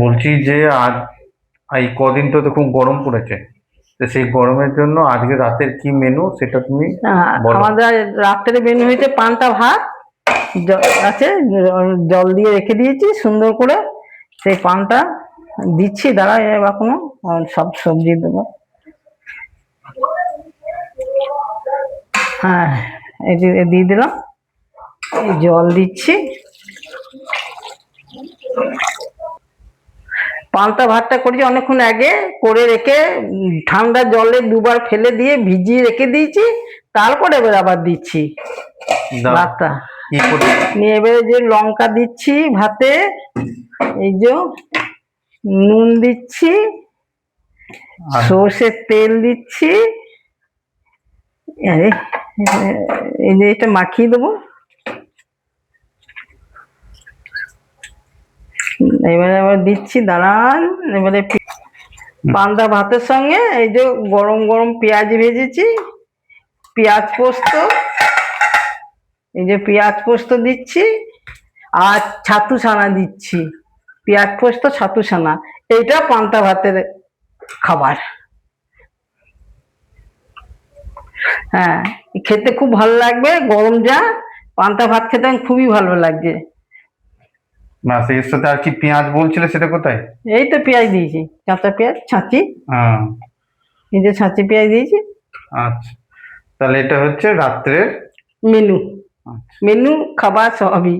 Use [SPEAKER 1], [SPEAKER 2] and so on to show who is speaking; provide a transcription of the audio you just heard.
[SPEAKER 1] বলছি যে আজ এই কদিন তো খুব গরম পড়েছে, তো সেই গরমের জন্য আজকে রাতের কি মেনু সেটা তুমি বলো।
[SPEAKER 2] আমাদের রাত্রে মেনু হয়েছে পান্তা ভাত আছে, জল দিয়ে রেখে দিয়েছি সুন্দর করে। সেই পানটা দিচ্ছি, দাঁড়া এখনো সব সবজি দেবো। হ্যাঁ, এই দিয়ে দিলাম, জল দিচ্ছি। পান্তা ভাতটা করেছি অনেকক্ষণ আগে করে রেখে, ঠান্ডা জলে দুবার ফেলে দিয়ে ভিজিয়ে রেখে দিয়েছি, তারপরে এবার আবার দিচ্ছি ভাতটা নিয়ে। এবারে যে লঙ্কা দিচ্ছি ভাতে, এই যে নুন দিচ্ছি, সর্ষের তেল দিচ্ছি, এই যে এটা মাখিয়ে দেবো। এবারে আবার দিচ্ছি, দাঁড়ান। এবারে পান্তা ভাতের সঙ্গে এই যে গরম গরম পেঁয়াজ ভেজেছি, পেঁয়াজ পোস্ত, এই যে পেঁয়াজ পোস্ত দিচ্ছি, আর ছাতু ছানা দিচ্ছি। পেঁয়াজ পোস্ত ছাতু ছানা, এইটা পান্তা ভাতের খাবার। হ্যাঁ, খেতে খুব ভালো লাগবে, গরম যা পান্তা ভাত খেতে খুবই ভালো লাগছে।
[SPEAKER 1] এর সাথে আর কি পেঁয়াজ বলছিলে, সেটা কোথায়?
[SPEAKER 2] এই তো পেঁয়াজ দিয়েছি, কাঁচা পেঁয়াজ ছাঁচি, এই যে ছাঁচি পেঁয়াজ দিয়েছি।
[SPEAKER 1] আচ্ছা, তাহলে এটা হচ্ছে রাত্রের
[SPEAKER 2] মেনু। মেনু খাবার সবই।